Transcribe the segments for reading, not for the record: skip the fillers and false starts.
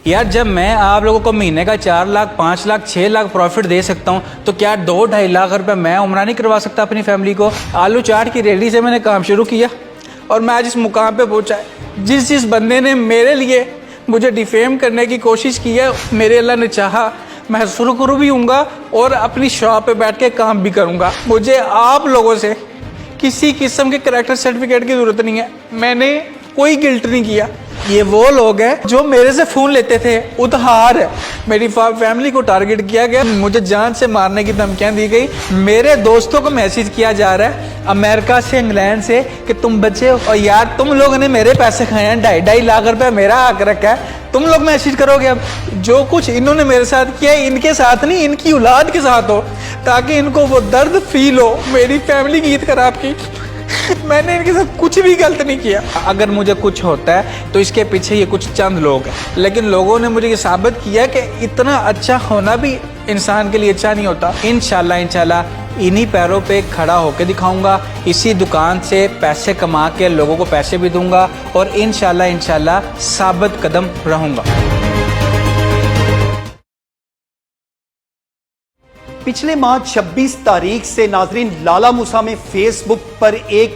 यार जब मैं आप लोगों को महीने का 4 लाख 5 लाख 6 लाख प्रॉफिट दे सकता हूँ तो क्या 2-2.5 लाख रुपए मैं उम्रा नहीं करवा सकता अपनी फैमिली को। आलू चाट की रेडी से मैंने काम शुरू किया और मैं आज इस मुकाम पे पहुंचा है। जिस बंदे ने मेरे लिए मुझे डिफेम करने की कोशिश की है, मेरे अल्लाह ने चाहा मैं सुरखुरु भी हूँगा और अपनी शॉप पे बैठ के काम भी करूँगा। मुझे आप लोगों से किसी किस्म के करैक्टर सर्टिफिकेट की ज़रूरत नहीं है। मैंने कोई गिल्ट नहीं किया। ये वो लोग हैं जो मेरे से फ़ोन लेते थे उधार। मेरी फैमिली को टारगेट किया गया, मुझे जान से मारने की धमकियां दी गई। मेरे दोस्तों को मैसेज किया जा रहा है अमेरिका से, इंग्लैंड से कि तुम बच्चे हो और यार तुम लोगों ने मेरे पैसे खाए हैं, 2.5 लाख रुपए मेरा हक रखा है, तुम लोग मैसेज करोगे। अब जो कुछ इन्होंने मेरे साथ किया इनके साथ नहीं, इनकी औलाद के साथ हो, ताकि इनको वो दर्द फील हो मेरी फैमिली की ईद खराब की। मैंने इनके साथ कुछ भी गलत नहीं किया। अगर मुझे कुछ होता है तो इसके पीछे ये कुछ चंद लोग हैं, लेकिन लोगों ने मुझे ये साबित किया कि इतना अच्छा होना भी इंसान के लिए अच्छा नहीं होता। इंशाल्लाह इन्हीं पैरों पे खड़ा होकर दिखाऊंगा, इसी दुकान से पैसे कमा के लोगों को पैसे भी दूंगा और इंशाल्लाह साबित कदम रहूंगा। पिछले माह 26 तारीख से नाजरीन लाला मूसा में फेसबुक पर एक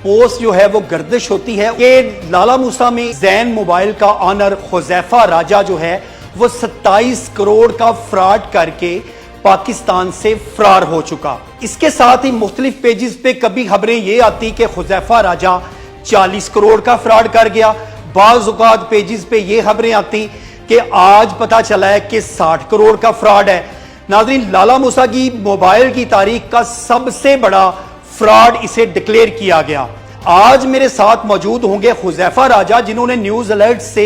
पोस्ट जो है वो गर्दिश होती है। ये लाला मूसा में जैन मोबाइल का ऑनर हुज़ैफा राजा जो है वो 27 करोड़ का फ्रॉड करके पाकिस्तान से फरार हो चुका। इसके साथ ही मुख्तलिफ पेजेस पे कभी खबरें ये आती कि हुज़ैफा राजा 40 करोड़ का फ्रॉड कर गया। बाज़ औक़ात पेजेस पे ये खबरें आती कि आज पता चला है कि 60 करोड़ का फ्रॉड है। नाज़रीन लाला मूसा की मोबाइल की तारीख का सबसे बड़ा फ्रॉड इसे डिक्लेयर किया गया। आज मेरे साथ मौजूद होंगे हुज़ैफा राजा, जिन्होंने न्यूज़ अलर्ट से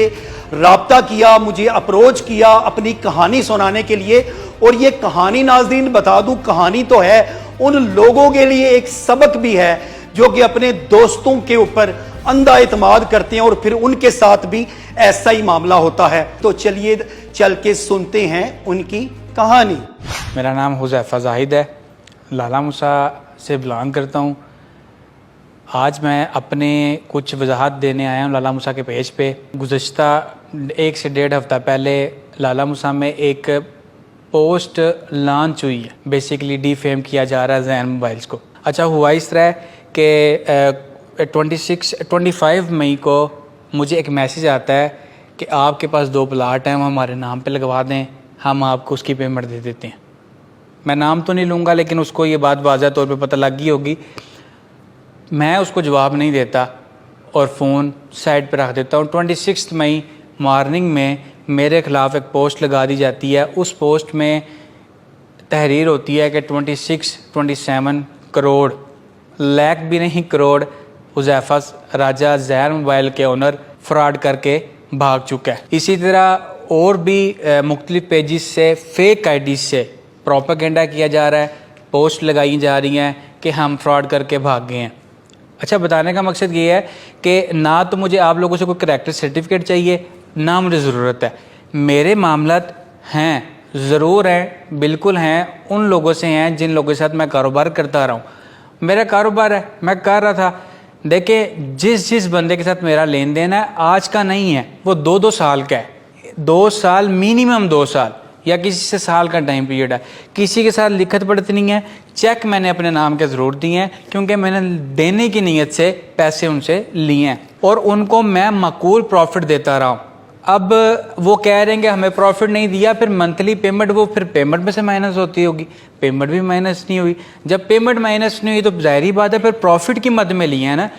राब्ता किया, मुझे अप्रोच किया अपनी कहानी सुनाने के लिए। और ये कहानी नाज़रीन बता दूं, कहानी तो है, उन लोगों के लिए एक सबक भी है जो कि अपने दोस्तों के ऊपर अंधा एतमाद करते हैं और फिर उनके साथ भी ऐसा ही मामला होता है। तो चलिए चल के सुनते हैं उनकी कहानी। मेरा नाम हुज़ैफा ज़ाहिद है, लाला मूसा से बिलोंग करता हूँ। आज मैं अपने कुछ वजाहत देने आया हूँ लाला मूसा के पेज पे। गुज़श्ता 1 से 1.5 हफ्ता पहले लाला मूसा में एक पोस्ट लॉन्च हुई है। बेसिकली डिफेम किया जा रहा है जैन मोबाइल्स को। अच्छा हुआ इस तरह कि 25 मई को मुझे एक मैसेज आता है कि आपके पास 2 प्लाट हैं, वो हमारे नाम पे लगवा दें, हम आपको उसकी पेमेंट दे देते हैं। मैं नाम तो नहीं लूँगा, लेकिन उसको ये बात वाज़ह तौर पे पता लग गई होगी। मैं उसको जवाब नहीं देता और फ़ोन साइड पे रख देता हूँ। 26 मई मॉर्निंग में मेरे ख़िलाफ़ एक पोस्ट लगा दी जाती है। उस पोस्ट में तहरीर होती है कि 27 करोड़, लाख भी नहीं करोड़, हुज़ैफा राजा जैन मोबाइल के ओनर फ्रॉड करके भाग चुका है। इसी तरह और भी मुख्तलिफ पेजेस से फेक आईडीज से प्रोपेगेंडा किया जा रहा है, पोस्ट लगाई जा रही हैं कि हम फ्रॉड करके भाग गए हैं। अच्छा, बताने का मकसद ये है कि ना तो मुझे आप लोगों से कोई करैक्टर सर्टिफिकेट चाहिए, ना मुझे ज़रूरत है। मेरे मामलात हैं, ज़रूर हैं, बिल्कुल हैं, उन लोगों से हैं जिन लोगों के साथ मैं कारोबार करता रहा हूँ। मेरा कारोबार है, मैं कर रहा था। देखिए, जिस बंदे के साथ मेरा लेन देन है आज का नहीं है, वो 2-2 साल का है। 2 साल, मिनिमम 2 साल, या किसी से साल का टाइम पीरियड है। किसी के साथ लिखत पढ़त नहीं है। चेक मैंने अपने नाम के ज़रूर दिए हैं क्योंकि मैंने देने की नीयत से पैसे उनसे लिए हैं और उनको मैं माकूल प्रॉफिट देता रहा हूँ। अब वो कह रहे हैं कि हमें प्रॉफिट नहीं दिया, फिर मंथली पेमेंट, वो फिर पेमेंट में से माइनस होती होगी। पेमेंट भी माइनस नहीं हुई। जब पेमेंट माइनस नहीं हुई तो ज़ाहिर बात है फिर प्रॉफिट की मद में लिए हैं ना।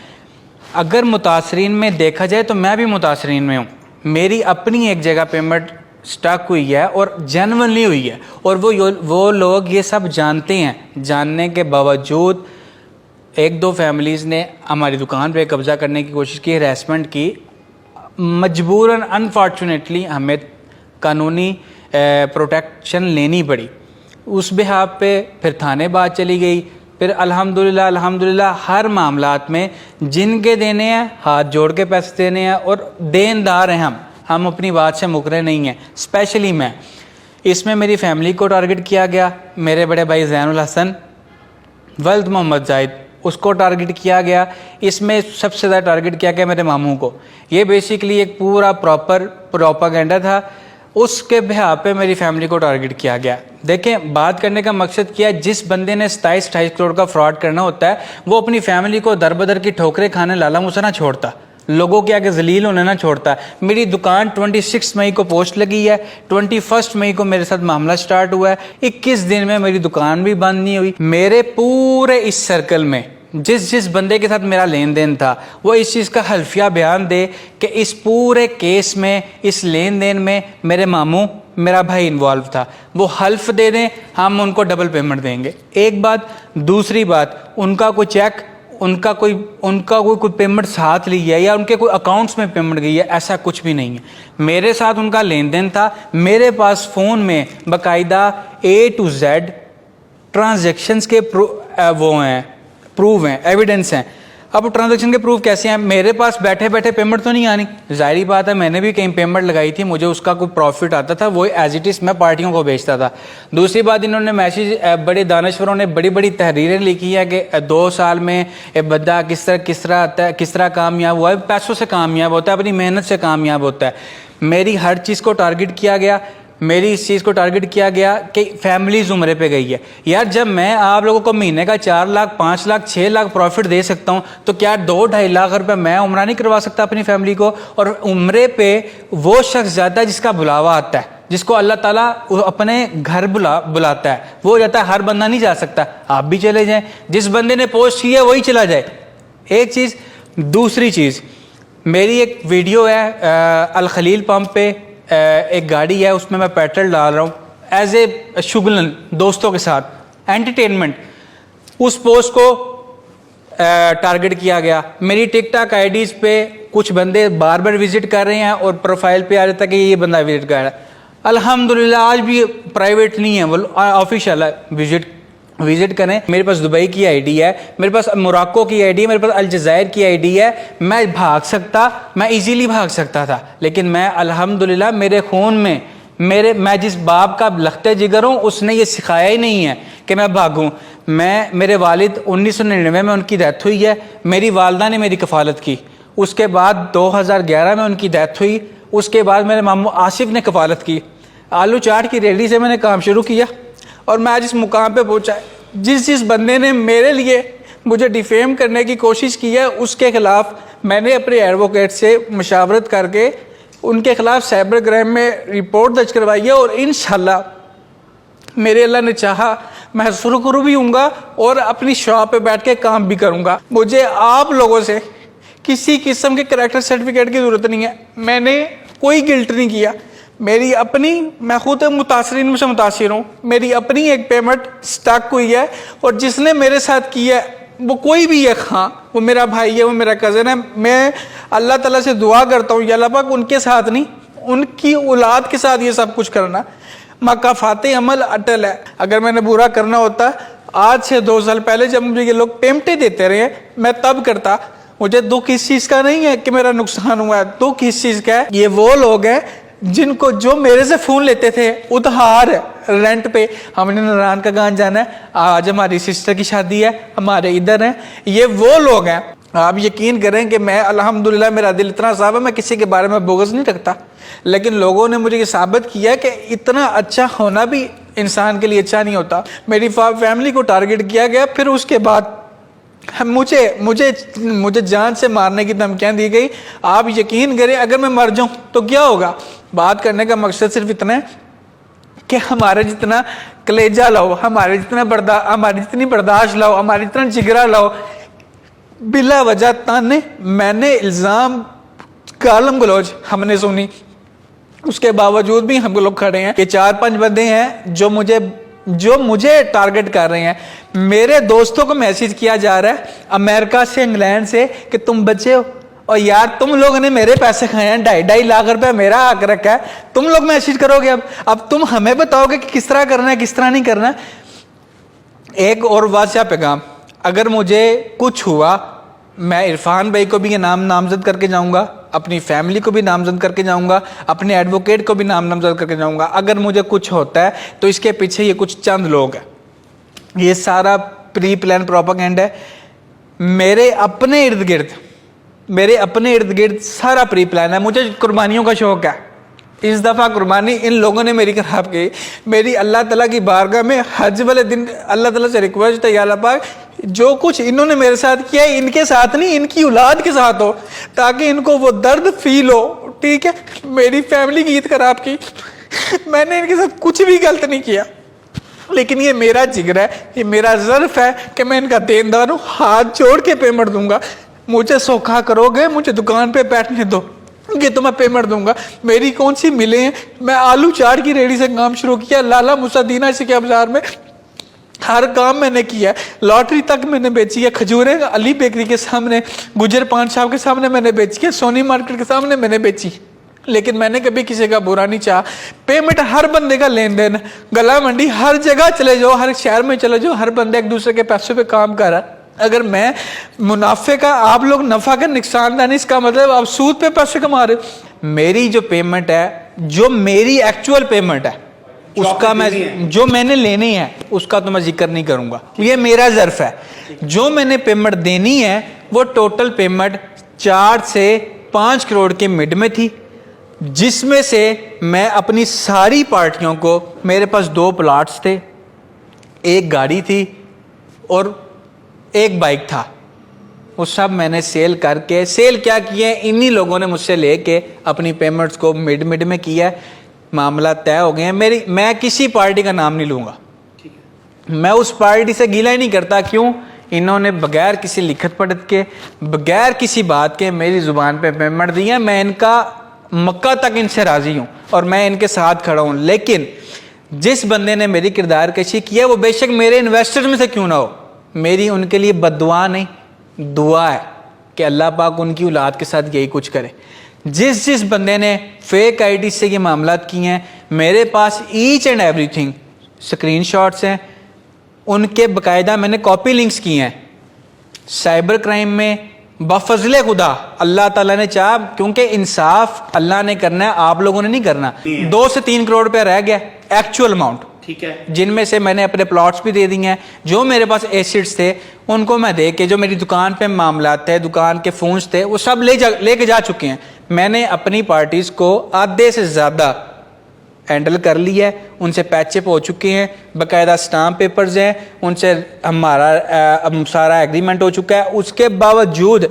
अगर मुतासरीन में देखा जाए तो मैं भी मुतासरीन में हूँ। मेरी अपनी एक जगह पेमेंट स्टक हुई है और जेन्युइनली हुई है, और वो लोग ये सब जानते हैं। जानने के बावजूद 1-2 फैमिलीज़ ने हमारी दुकान पे कब्ज़ा करने की कोशिश की, हैरेसमेंट की। मजबूरन अनफॉर्चुनेटली हमें कानूनी प्रोटेक्शन लेनी पड़ी। उस बिहाफ पे फिर थाने बात चली गई। फिर अल्हम्दुलिल्लाह हर मामलात में जिनके देने हैं हाथ जोड़ के पैसे देने हैं और देनदार हैं हम अपनी बात से मुकरे नहीं हैं। स्पेशली मैं, इसमें मेरी फैमिली को टारगेट किया गया। मेरे बड़े भाई ज़ैनुल हसन, वल्द मोहम्मद जाहिद, उसको टारगेट किया गया। इसमें सबसे ज़्यादा टारगेट किया गया मेरे मामू को। ये बेसिकली एक पूरा प्रॉपर प्रोपेगेंडा था उसके बिहार पे मेरी फैमिली को टारगेट किया गया। देखें, बात करने का मकसद क्या है, जिस बंदे ने 27-28 करोड़ का फ्रॉड करना होता है वो अपनी फैमिली को दर बदर की ठोकरें खाने लाला मूसा ना छोड़ता, लोगों के आगे जलील होने ना छोड़ता। मेरी दुकान 26 मई को पोस्ट लगी है, 21 मई को मेरे साथ मामला स्टार्ट हुआ है, 21 दिन में मेरी दुकान भी बंद नहीं हुई। मेरे पूरे इस सर्कल में जिस बंदे के साथ मेरा लेन देन था वो इस चीज़ का हल्फिया बयान दे कि इस पूरे केस में, इस लेन देन में मेरे मामू, मेरा भाई इन्वॉल्व था, वो हल्फ दे दें, हम उनको डबल पेमेंट देंगे। एक बात। दूसरी बात, उनका कोई चेक, उनका कोई पेमेंट साथ ली है या उनके कोई अकाउंट्स में पेमेंट गई है, ऐसा कुछ भी नहीं है। मेरे साथ उनका लेन देन था, मेरे पास फ़ोन में बाकायदा A to Z ट्रांजेक्शन्स के वो हैं, प्रूफ हैं, एविडेंस हैं। अब ट्रांजैक्शन के प्रूफ कैसे हैं? मेरे पास बैठे बैठे पेमेंट तो नहीं आनी, जाहिर बात है, मैंने भी कहीं पेमेंट लगाई थी, मुझे उसका कोई प्रॉफिट आता था, वो एज इट इज़ मैं पार्टियों को बेचता था। दूसरी बात, इन्होंने मैसेज, बड़े दानश्वरों ने बड़ी बड़ी तहरीरें लिखी है कि 2 साल में एक बंदा किस तरह आता है, किस तरह कामयाब हुआ है, पैसों से कामयाब होता है, अपनी मेहनत से कामयाब होता है। मेरी हर चीज़ को टारगेट किया गया, मेरी इस चीज़ को टारगेट किया गया कि फैमिलीज उम्रे पे गई है। यार, जब मैं आप लोगों को महीने का 4 लाख, 5 लाख, 6 लाख प्रॉफिट दे सकता हूँ तो क्या 2-2.5 लाख रुपए मैं उम्रा नहीं करवा सकता अपनी फैमिली को? और उम्रे पे वो शख्स जाता है जिसका बुलावा आता है, जिसको अल्लाह ताला अपने घर बुलाता है, वो जाता है। हर बंदा नहीं जा सकता, आप भी चले जाएं, जिस बंदे ने पोस्ट की है वही चला जाए। एक चीज़। दूसरी चीज़, मेरी एक वीडियो है अल खलील पंप पे, एक गाड़ी है, उसमें मैं पेट्रोल डाल रहा हूँ एज ए शुगलन, दोस्तों के साथ, एंटरटेनमेंट। उस पोस्ट को टारगेट किया गया। मेरी टिकटॉक आईडीज़ पे कुछ बंदे बार बार विजिट कर रहे हैं और प्रोफाइल पे आ जाता है कि ये बंदा विजिट कर रहा है। अल्हम्दुलिल्लाह आज भी प्राइवेट नहीं है, वो ऑफिशियल है, विजिट करें। मेरे पास दुबई की आईडी है, मेरे पास मोरक्को की आईडी है, मेरे पास अलजायर की आईडी है। मैं भाग सकता, मैं इजीली भाग सकता था, लेकिन मैं अल्हम्दुलिल्लाह मेरे खून में, मैं जिस बाप का लखते जिगर हूँ उसने ये सिखाया ही नहीं है कि मैं भागूँ। मेरे वालिद 1999 में उनकी डेथ हुई है, मेरी वालदा ने मेरी कफ़ालत की। उसके बाद 2011 में उनकी डेथ हुई, उसके बाद मेरे मामू आसिफ ने कफ़ालत की। आलू चाट की रेडी से मैंने काम शुरू किया और मैं आज इस मुकाम पे पहुंचा। जिस बंदे ने मेरे लिए मुझे डिफेम करने की कोशिश की है उसके खिलाफ मैंने अपने एडवोकेट से मशावरत करके उनके खिलाफ साइबर क्राइम में रिपोर्ट दर्ज करवाई है और इंशाल्लाह मेरे अल्लाह ने चाहा मैं सुरखरू भी हूँगा और अपनी शॉप पे बैठ के काम भी करूँगा। मुझे आप लोगों से किसी किस्म के करैक्टर सर्टिफिकेट की ज़रूरत नहीं है, मैंने कोई गिल्ट नहीं किया। मेरी अपनी, मैं खुद मुतासरीन में से मुतासिर हूँ, मेरी अपनी एक पेमेंट स्टक हुई है और जिसने मेरे साथ की है वो कोई भी है, हाँ वो मेरा भाई है, वो मेरा कज़न है। मैं अल्लाह ताला से दुआ करता हूँ, या अल्लाह पाक उनके साथ नहीं, उनकी औलाद के साथ ये सब कुछ करना। मकाफाते अमल अटल है। अगर मैंने बुरा करना होता आज से 2 साल पहले जब मुझे ये लोग पेमेंटें देते रहे, मैं तब करता। मुझे दुख इस चीज़ का नहीं है कि मेरा नुकसान हुआ है, दुख इस चीज़ का है ये वो लोग हैं जिनको, जो मेरे से फ़ोन लेते थे उधार रेंट पे, हमने नारायण का गान जाना है, आज हमारी सिस्टर की शादी है, हमारे इधर है, ये वो लोग हैं। आप यकीन करें कि मैं अल्हम्दुलिल्लाह मेरा दिल इतना साफ है, मैं किसी के बारे में बोगस नहीं रखता, लेकिन लोगों ने मुझे ये साबित किया कि इतना अच्छा होना भी इंसान के लिए अच्छा नहीं होता। मेरी फैमिली को टारगेट किया गया, फिर उसके बाद मुझे जान से मारने की धमकियां दी गई। आप यकीन करें अगर मैं मर जाऊं तो क्या होगा। बात करने का मकसद सिर्फ इतना है कि हमारे जितना कलेजा लाओ, हमारी जितनी बर्दाश्त लाओ, हमारी जितना जिगरा लाओ, बिला वजह ताने मैंने इल्ज़ाम गालम गलौज हमने सुनी, उसके बावजूद भी हम लोग खड़े हैं कि 4-5 बंदे हैं जो मुझे टारगेट कर रहे हैं। मेरे दोस्तों को मैसेज किया जा रहा है अमेरिका से, इंग्लैंड से कि तुम बचे हो और यार तुम लोगों ने मेरे पैसे खाए हैं, 2.5 लाख रुपए मेरा हक रखा है, तुम लोग मैसेज करोगे। अब तुम हमें बताओगे कि किस तरह करना है, किस तरह नहीं करना। एक और वाज़ह पैगाम, अगर मुझे कुछ हुआ मैं इरफान भाई को भी ये नामजद करके जाऊंगा, अपनी फैमिली को भी नामजद करके जाऊंगा, अपने एडवोकेट को भी नामजद करके जाऊंगा। अगर मुझे कुछ होता है तो इसके पीछे ये कुछ चंद लोग हैं, ये सारा प्री प्लान प्रोपेगेंडा है। मेरे अपने इर्द गिर्द सारा प्री प्लान है। मुझे कुर्बानियों का शौक है, इस दफ़ा कुर्बानी इन लोगों ने मेरी खराब की। मेरी अल्लाह ताला की बारगाह में हज वाले दिन अल्लाह ताला से रिक्वेस्ट है, या अल्लाह पाक जो कुछ इन्होंने मेरे साथ किया है इनके साथ नहीं, इनकी औलाद के साथ हो, ताकि इनको वो दर्द फील हो। ठीक है, मेरी फैमिली की ईद खराब की, मैंने इनके साथ कुछ भी गलत नहीं किया, लेकिन ये मेरा जिगर है, ये मेरा ज़र्फ है कि मैं इनका देनदार हूँ, हाथ जोड़ के पेमेंट दूंगा। मुझे सौखा करोगे, मुझे दुकान पे बैठने दो, ये तो मैं पेमेंट दूंगा। मेरी कौन सी मिले हैं, मैं आलू चाट की रेडी से काम शुरू किया, लाला मुसा दीना सिकिया बाजार में हर काम मैंने किया, लॉटरी तक मैंने बेची है, खजूरें अली बेकरी के सामने, गुजर पान साहब के सामने मैंने बेची है, सोनी मार्केट के सामने मैंने बेची, लेकिन मैंने कभी किसी का बुरा नहीं चाहा। पेमेंट हर बंदे का लेन देन, गला मंडी हर जगह चले जाओ, हर शहर में चले जाओ, हर बंदा एक दूसरे के पैसों पे काम कर रहा है। अगर मैं मुनाफे का, आप लोग नफा का नुकसान था नहीं, इसका मतलब आप सूद पे पैसे कमा रहे हो। मेरी जो पेमेंट है, जो मेरी एक्चुअल पेमेंट है, उसका मैं जो मैंने लेनी है उसका तो मैं जिक्र नहीं करूंगा, ये मेरा ज़र्फ है। जो मैंने पेमेंट देनी है वो टोटल पेमेंट 4 से 5 करोड़ के मिड में थी, जिसमें से मैं अपनी सारी पार्टियों को, मेरे पास 2 प्लाट्स थे, 1 गाड़ी थी और 1 बाइक था, वो सब मैंने सेल करके, सेल क्या किए, इन्हीं लोगों ने मुझसे लेके अपनी पेमेंट्स को मिड में किया है। मामला तय हो गए हैं। मैं किसी पार्टी का नाम नहीं लूँगा, मैं उस पार्टी से गिला ही नहीं करता। क्यों? इन्होंने बगैर किसी लिखत पढ़त के, बगैर किसी बात के मेरी ज़ुबान पे पेमेंट दी है। मैं इनका मक्का तक इनसे राज़ी हूँ और मैं इनके साथ खड़ा हूँ, लेकिन जिस बंदे ने मेरी किरदार कशी की है वो बेशक मेरे इन्वेस्टर्स में से क्यों ना हो, मेरी उनके लिए बद्दुआ नहीं, दुआ है कि अल्लाह पाक उनकी औलाद के साथ यही कुछ करे। जिस बंदे ने फेक आईडी से ये मामलात किए हैं, मेरे पास ईच एंड एवरीथिंग स्क्रीनशॉट्स हैं, उनके बाकायदा मैंने कॉपी लिंक्स किए हैं। साइबर क्राइम में बफजले खुदा अल्लाह ताला ने चाहा, क्योंकि इंसाफ अल्लाह ने करना है, आप लोगों ने नहीं करना। 2 से 3 करोड़ रुपया रह गया एक्चुअल अमाउंट, ठीक है, जिनमें से मैंने अपने प्लॉट्स भी दे दिए हैं। जो मेरे पास एसेट्स थे उनको मैं दे के, जो मेरी दुकान पे मामलात थे, दुकान के फोन्स थे, वो सब लेके जा चुके हैं। मैंने अपनी पार्टीज को आधे से ज़्यादा हैंडल कर लिया है, उनसे पैचअप हो चुके हैं, बाकायदा स्टाम्प पेपर्स हैं, उनसे हमारा सारा एग्रीमेंट हो चुका है। उसके बावजूद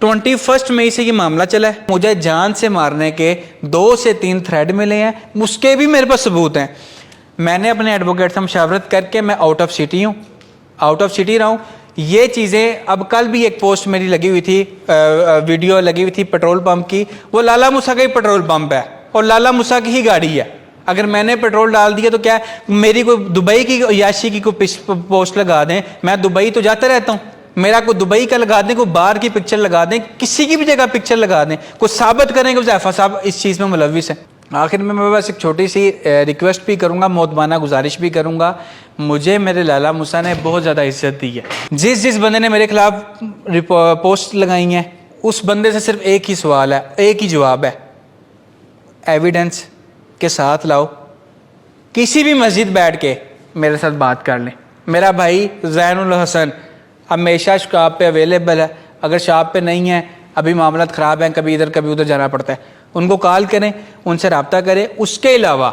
21 मई से ये मामला चला है। मुझे जान से मारने के 2 से 3 थ्रेड मिले हैं, उसके भी मेरे पास सबूत हैं। मैंने अपने एडवोकेट से मशावरत करके, मैं आउट ऑफ सिटी हूँ, आउट ऑफ सिटी रहा हूँ। ये चीज़ें, अब कल भी एक पोस्ट मेरी लगी हुई थी, वीडियो लगी हुई थी पेट्रोल पंप की, वो लाला मूसा का ही पेट्रोल पंप है और लाला मूसा की ही गाड़ी है। अगर मैंने पेट्रोल डाल दिया तो क्या मेरी कोई दुबई की याशी की कोई पोस्ट लगा दें, मैं दुबई तो जाते रहता हूँ, मेरा कोई दुबई का लगा दें, कोई बाहर की पिक्चर लगा दें, किसी की भी जगह पिक्चर लगा दें, कुछ साबित करें कि हुज़ैफा साहब इस चीज़ में मुलविस है। आखिर में मैं बस एक छोटी सी रिक्वेस्ट भी करूंगा, मोतबाना गुजारिश भी करूंगा। मुझे मेरे लाला मूसा ने बहुत ज़्यादा इज्जत दी है। जिस बंदे ने मेरे खिलाफ पोस्ट लगाई हैं, उस बंदे से सिर्फ एक ही सवाल है, एक ही जवाब है, एविडेंस के साथ लाओ। किसी भी मस्जिद बैठ के मेरे साथ बात कर लें। मेरा भाई ज़ैनुल हसन हमेशा शॉप पे अवेलेबल है, अगर शॉप पे नहीं है, अभी मामला ख़राब है, कभी इधर कभी उधर जाना पड़ता है, उनको कॉल करें, उनसे रब्ता करें। उसके अलावा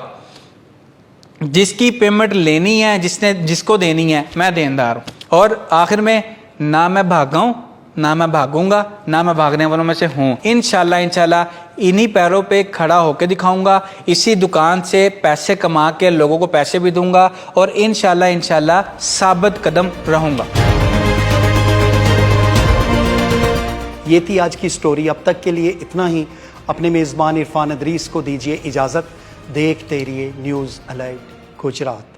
जिसकी पेमेंट लेनी है, जिसको देनी है, मैं देनदार हूँ। और आखिर में ना मैं भागा हूँ, ना मैं भागूंगा, ना मैं भागने वालों में से हूँ। इंशाल्लाह इन्हीं पैरों पे खड़ा होकर दिखाऊंगा, इसी दुकान से पैसे कमा के लोगों को पैसे भी दूंगा और इंशाल्लाह साबित कदम रहूंगा। ये थी आज की स्टोरी। अब तक के लिए इतना ही। अपने मेज़बान इरफान अदरीस को दीजिए इजाज़त। देखते रहिए न्यूज़ अलाइव गुजरात।